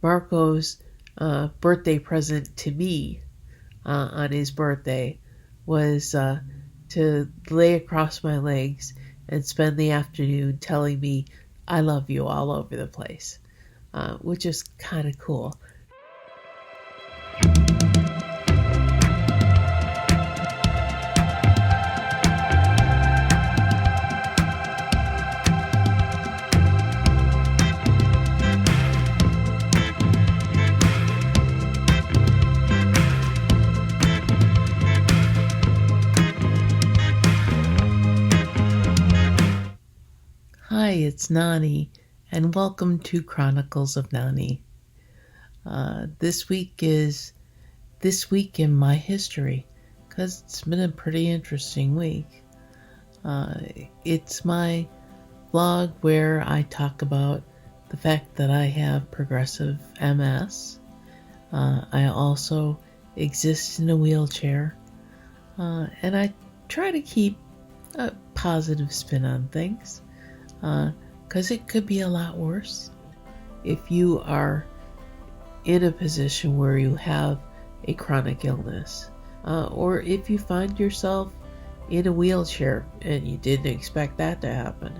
Marco's birthday present to me on his birthday was to lay across my legs and spend the afternoon telling me I love you all over the place, which is kind of cool. Hi, it's Nani, and welcome to Chronicles of Nani. This week is This Week in My History, because it's been a pretty interesting week. It's my vlog where I talk about the fact that I have progressive MS. I also exist in a wheelchair, and I try to keep a positive spin on things. Because it could be a lot worse. If you are in a position where you have a chronic illness, or if you find yourself in a wheelchair and you didn't expect that to happen,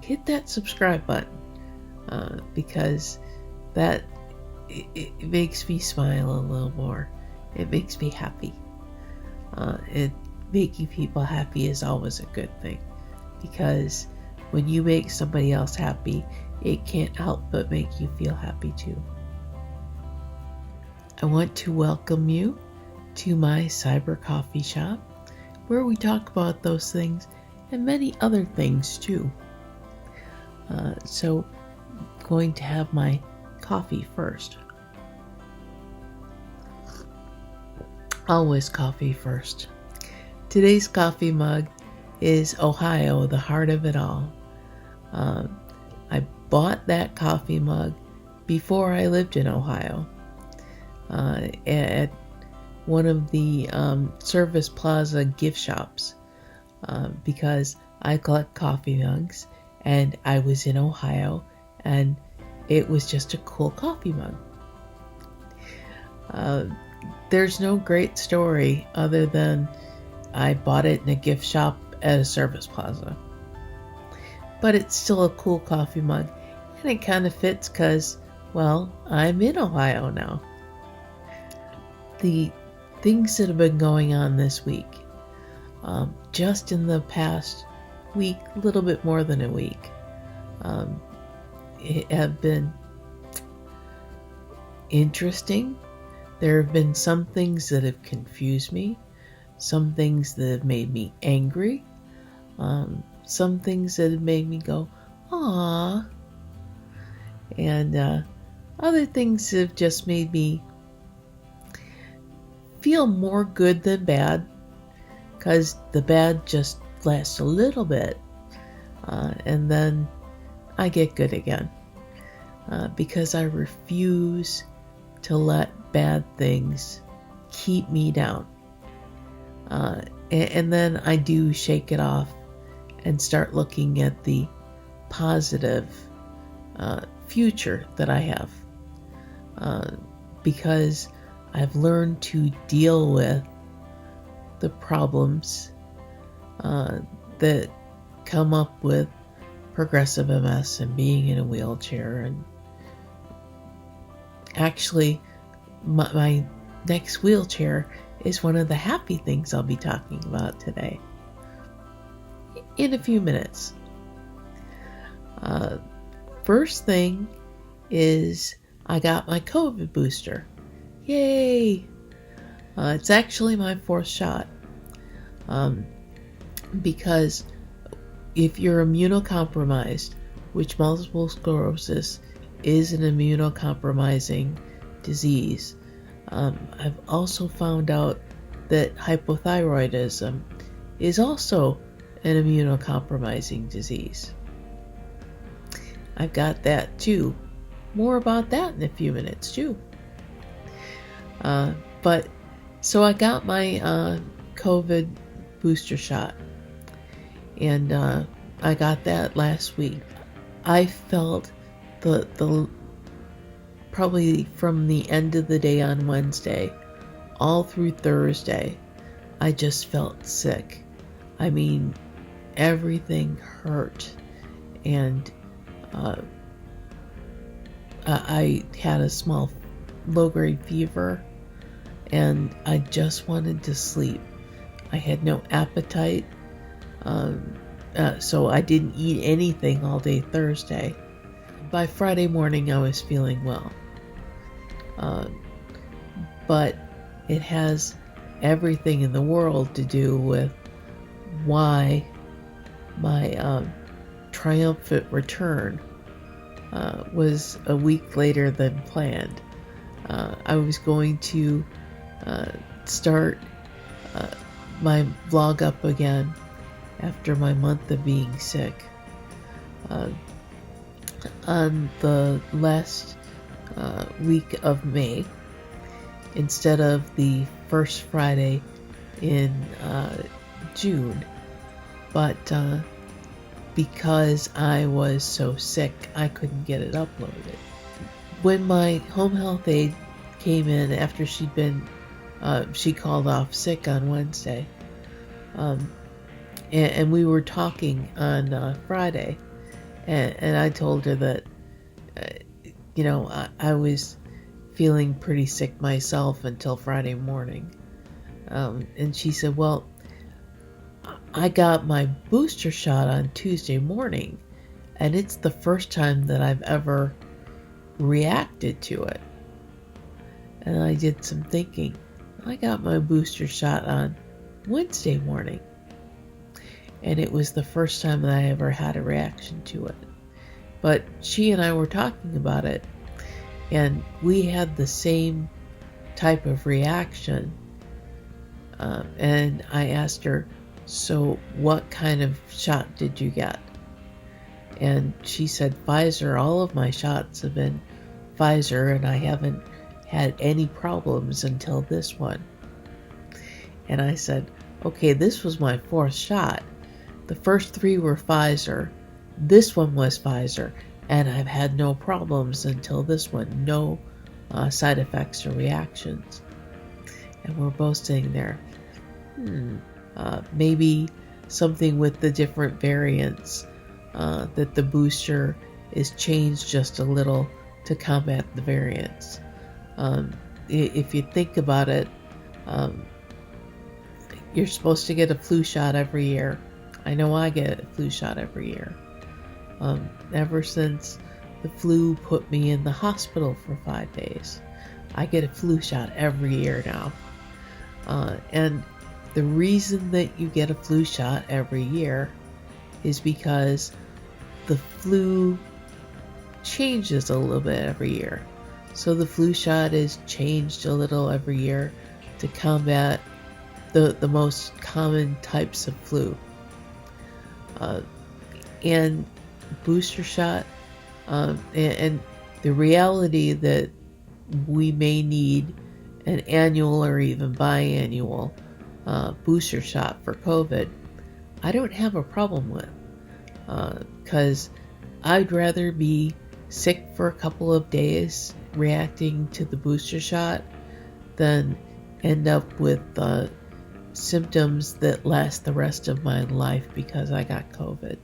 hit that subscribe button, because that it makes me smile a little more. It makes me happy. Making people happy is always a good thing, because when you make somebody else happy, it can't help but make you feel happy too. I want to welcome you to my cyber coffee shop, where we talk about those things and many other things too. So I'm going to have my coffee first. Always coffee first. Today's coffee mug is Ohio, the heart of it all. I bought that coffee mug before I lived in Ohio, at one of the Service Plaza gift shops, because I collect coffee mugs and I was in Ohio and it was just a cool coffee mug. There's no great story other than I bought it in a gift shop at a Service Plaza. But it's still a cool coffee mug, and it kind of fits because, well, I'm in Ohio now. The things that have been going on this week, just in the past week, a little bit more than a week, have been interesting. There have been some things that have confused me, some things that have made me angry, some things that have made me go, "Aww," and other things have just made me feel more good than bad, because the bad just lasts a little bit, and then I get good again, because I refuse to let bad things keep me down, and then I do shake it off and start looking at the positive future that I have, because I've learned to deal with the problems that come up with progressive MS and being in a wheelchair. And actually, my next wheelchair is one of the happy things I'll be talking about today in a few minutes. First thing is I got my COVID booster. Yay! It's actually my 4th shot, because if you're immunocompromised, which multiple sclerosis is an immunocompromising disease, I've also found out that hypothyroidism is also an immunocompromising disease. I've got that too. More about that in a few minutes too. So I got my COVID booster shot, and I got that last week. I felt the probably from the end of the day on Wednesday all through Thursday, I just felt sick. I mean, everything hurt, and I had a small low-grade fever, and I just wanted to sleep. I had no appetite, so I didn't eat anything all day Thursday. By Friday morning, I was feeling well. But it has everything in the world to do with why my triumphant return was a week later than planned. I was going to start my vlog up again after my month of being sick. On the last week of May, instead of the first Friday in June, but because I was so sick, I couldn't get it uploaded. When my home health aide came in after she'd been, she called off sick on Wednesday, and we were talking on Friday, and I told her that, I was feeling pretty sick myself until Friday morning. And she said, well, I got my booster shot on Tuesday morning, and it's the first time that I've ever reacted to it. And I did some thinking. I got my booster shot on Wednesday morning, and it was the first time that I ever had a reaction to it. But she and I were talking about it, and we had the same type of reaction. And I asked her, so what kind of shot did you get? And she said, Pfizer. All of my shots have been Pfizer, and I haven't had any problems until this one. And I said, okay, this was my fourth shot. The first three were Pfizer. This one was Pfizer, and I've had no problems until this one. No side effects or reactions. And we're both sitting there, maybe something with the different variants, that the booster is changed just a little to combat the variants. If you think about it, you're supposed to get a flu shot every year. I know I get a flu shot every year. Ever since the flu put me in the hospital for 5 days, I get a flu shot every year now. And the reason that you get a flu shot every year is because the flu changes a little bit every year. So the flu shot is changed a little every year to combat the most common types of flu. And booster shot, and the reality that we may need an annual or even biannual booster shot for COVID, I don't have a problem with, because I'd rather be sick for a couple of days reacting to the booster shot than end up with symptoms that last the rest of my life because I got COVID.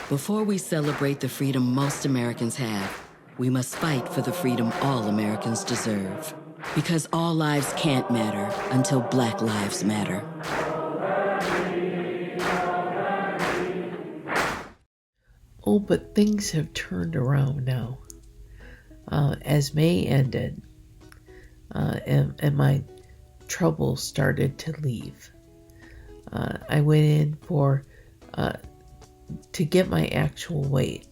Before we celebrate the freedom most Americans have, we must fight for the freedom all Americans deserve. Because all lives can't matter until Black lives matter. Oh, but things have turned around now. As May ended, and my trouble started to leave, I went in for to get my actual weight,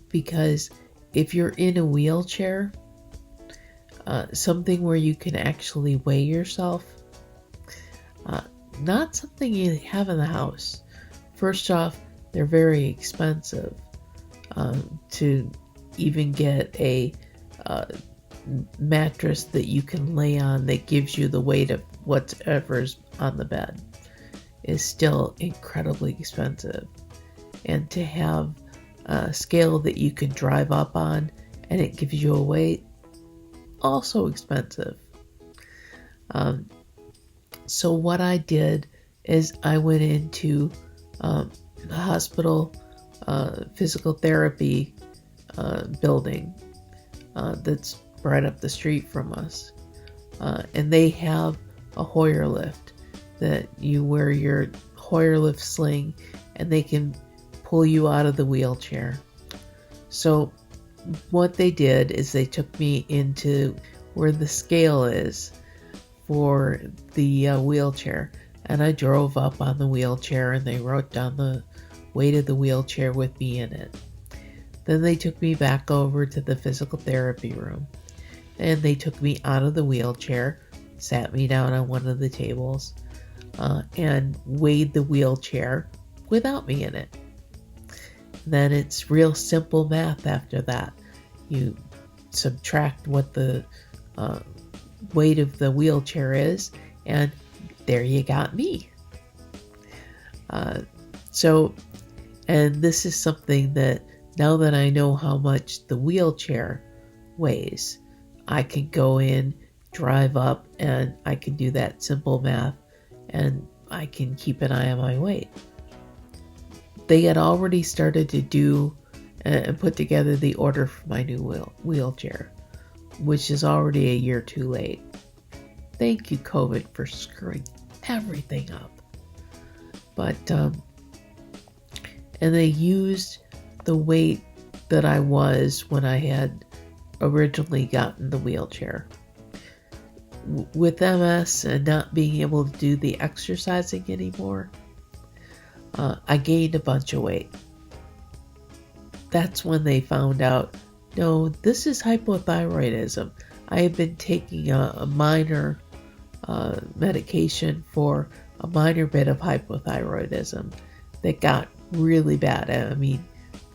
because if you're in a wheelchair, something where you can actually weigh yourself, not something you have in the house. First off, they're very expensive. To even get a mattress that you can lay on that gives you the weight of whatever's on the bed is still incredibly expensive. And to have scale that you can drive up on, and it gives you a weight. Also expensive. So what I did is I went into the hospital physical therapy building that's right up the street from us. And they have a Hoyer lift that you wear your Hoyer lift sling and they can pull you out of the wheelchair. So what they did is they took me into where the scale is for the wheelchair, and I drove up on the wheelchair and they wrote down the weight of the wheelchair with me in it. Then they took me back over to the physical therapy room and they took me out of the wheelchair, sat me down on one of the tables, and weighed the wheelchair without me in it. Then it's real simple math after that. You subtract what the weight of the wheelchair is, and there you got me. And this is something that now that I know how much the wheelchair weighs, I can go in, drive up, and I can do that simple math, and I can keep an eye on my weight. They had already started to do and put together the order for my new wheelchair, which is already a year too late. Thank you, COVID, for screwing everything up. But, and they used the weight that I was when I had originally gotten the wheelchair. With MS and not being able to do the exercising anymore, I gained a bunch of weight. That's when they found out, no, this is hypothyroidism. I had been taking a minor medication for a minor bit of hypothyroidism that got really bad. I mean,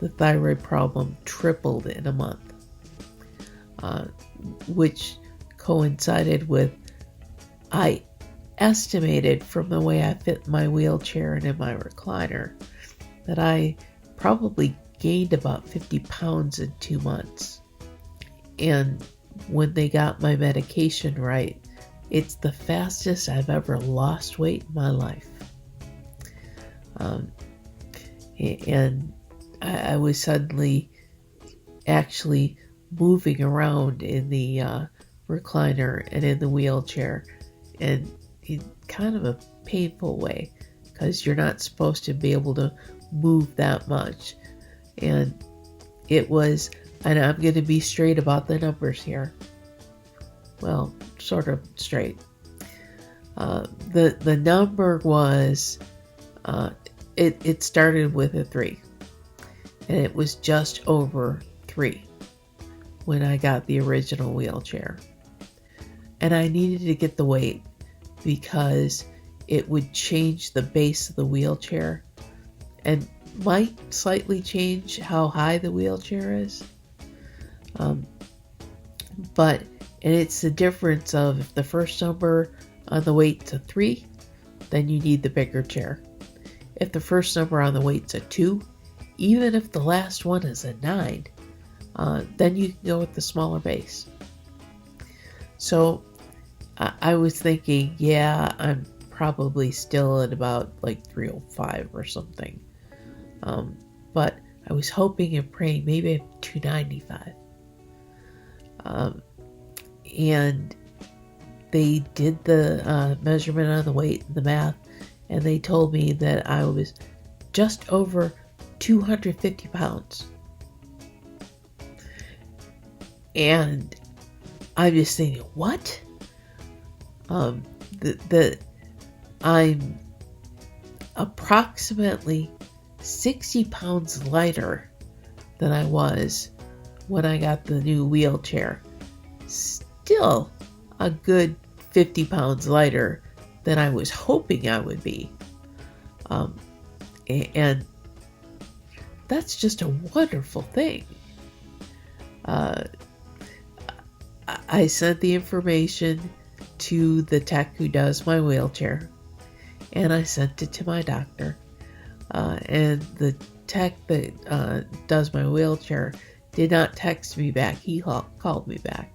the thyroid problem tripled in a month, which coincided with, I estimated from the way I fit in my wheelchair and in my recliner that I probably gained about 50 pounds in 2 months. And when they got my medication right, it's the fastest I've ever lost weight in my life. And I was suddenly actually moving around in the recliner and in the wheelchair, and in kind of a painful way, because you're not supposed to be able to move that much. And it was, and I'm going to be straight about the numbers here. Well, sort of straight. The number was, it started with a 3. And it was just over 3 when I got the original wheelchair. And I needed to get the weight because it would change the base of the wheelchair and might slightly change how high the wheelchair is. But it's the difference of if the first number on the weight's a 3, then you need the bigger chair. If the first number on the weight's a 2, even if the last one is a 9, then you can go with the smaller base. So I was thinking, yeah, I'm probably still at about like 305 or something. But I was hoping and praying maybe I'm 295. And they did the measurement on the weight and the math, and they told me that I was just over 250 pounds. And I'm just thinking, what? I'm approximately 60 pounds lighter than I was when I got the new wheelchair. Still a good 50 pounds lighter than I was hoping I would be. And that's just a wonderful thing. I sent the information to the tech who does my wheelchair, and I sent it to my doctor. And the tech that does my wheelchair did not text me back. He called me back.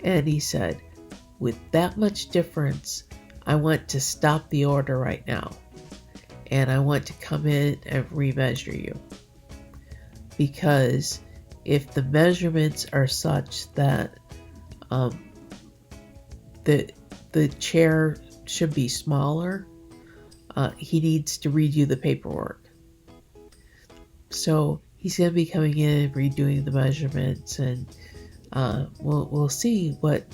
And he said, with that much difference, I want to stop the order right now. And I want to come in and remeasure you. Because if the measurements are such that the chair should be smaller, he needs to redo the paperwork. So he's going to be coming in and redoing the measurements, and we'll see what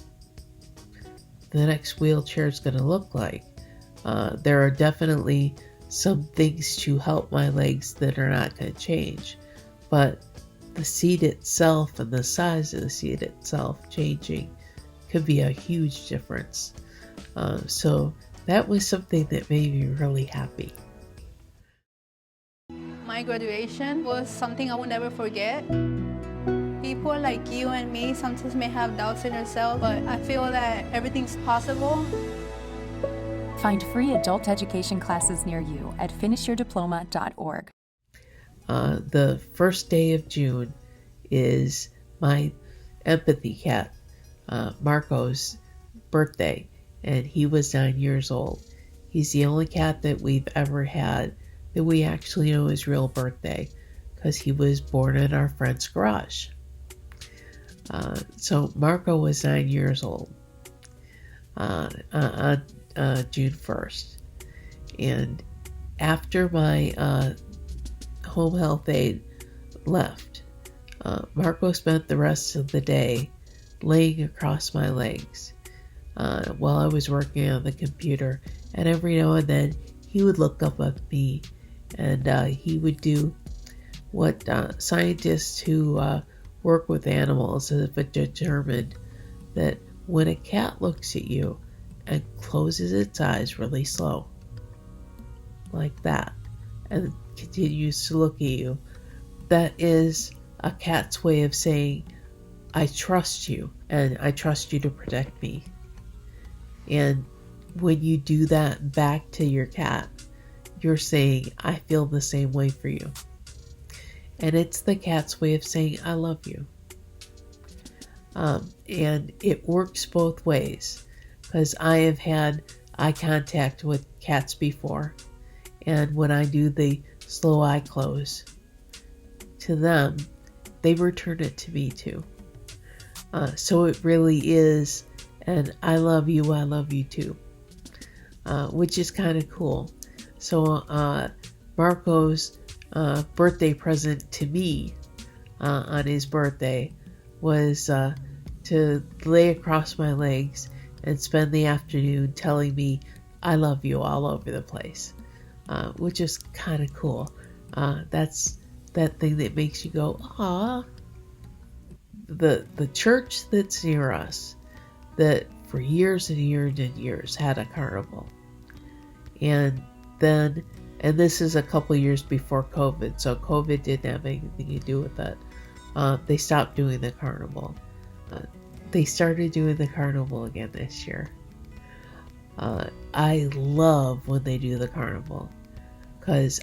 the next wheelchair is going to look like. There are definitely some things to help my legs that are not going to change, but the seat itself and the size of the seat itself changing could be a huge difference. So that was something that made me really happy. My graduation was something I will never forget. People like you and me sometimes may have doubts in ourselves, but I feel that everything's possible. Find free adult education classes near you at finishyourdiploma.org. The first day of June is my empathy cat, Marco's birthday, and he was 9 years old. He's the only cat that we've ever had that we actually know his real birthday, because he was born in our friend's garage. So Marco was 9 years old on June 1st. And after my home health aide left, Marco spent the rest of the day laying across my legs while I was working on the computer. And every now and then he would look up at me, and he would do what scientists who work with animals have determined, that when a cat looks at you and closes its eyes really slow, like that, and continues to look at you, that is a cat's way of saying, I trust you, and I trust you to protect me. And when you do that back to your cat, you're saying, I feel the same way for you. And it's the cat's way of saying, I love you. And it works both ways, because I have had eye contact with cats before, and when I do the slow eye close to them, they return it to me too. So it really is an I love you too, which is kind of cool. So Marco's birthday present to me on his birthday was to lay across my legs and spend the afternoon telling me I love you all over the place, which is kind of cool. That's that thing that makes you go, ah. The church that's near us, that for years and years and years had a carnival, and this is a couple years before COVID, so COVID didn't have anything to do with it. They stopped doing the carnival. They started doing the carnival again this year. I love when they do the carnival, because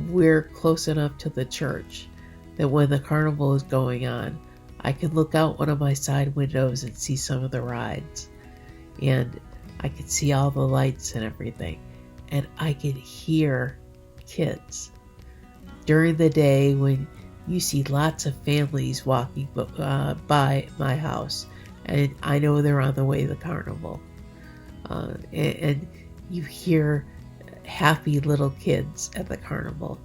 we're close enough to the church that when the carnival is going on, I can look out one of my side windows and see some of the rides, and I can see all the lights and everything, and I can hear kids. During the day, when you see lots of families walking by my house, and I know they're on the way to the carnival, and you hear happy little kids at the carnival,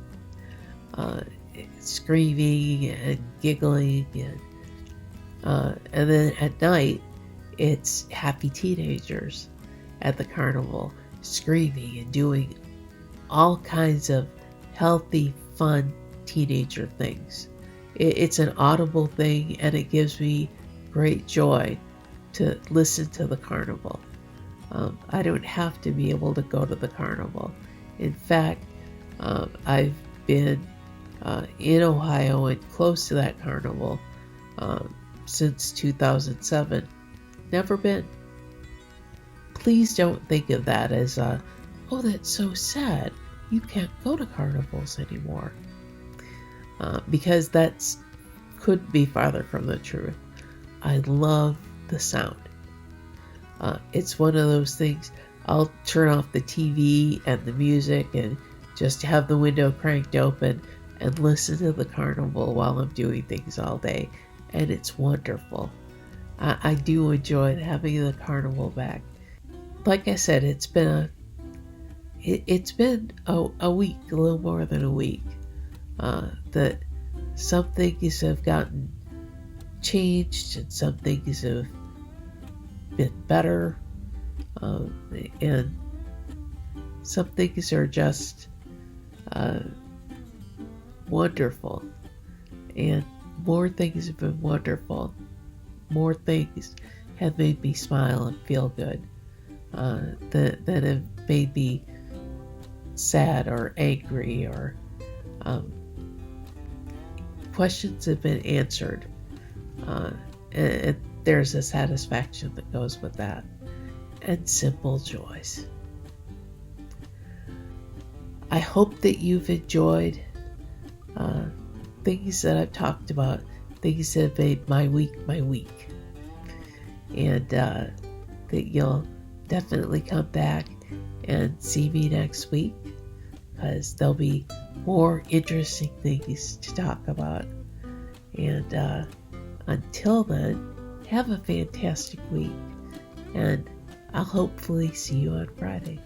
screaming and giggling, and then at night it's happy teenagers at the carnival screaming and doing all kinds of healthy, fun teenager things. It's an audible thing, and it gives me great joy to listen to the carnival. I don't have to be able to go to the carnival. In fact, I've been in Ohio and close to that carnival since 2007. Never been. Please don't think of that as oh, that's so sad. You can't go to carnivals anymore. because that's couldn't be farther from the truth. I love the sound. It's one of those things. I'll turn off the TV and the music and just have the window cranked open and listen to the carnival while I'm doing things all day, and it's wonderful. I do enjoy having the carnival back. Like I said, it's been a week, a little more than a week, that some things have gotten changed and some things have been better, and some things are just wonderful, and more things have been wonderful. More things have made me smile and feel good, that have made me sad or angry, or questions have been answered, and there's a satisfaction that goes with that, and simple joys. I hope that you've enjoyed things that I've talked about, things that have made my week, and that you'll definitely come back and see me next week, because there'll be more interesting things to talk about. And until then, have a fantastic week, and I'll hopefully see you on Friday.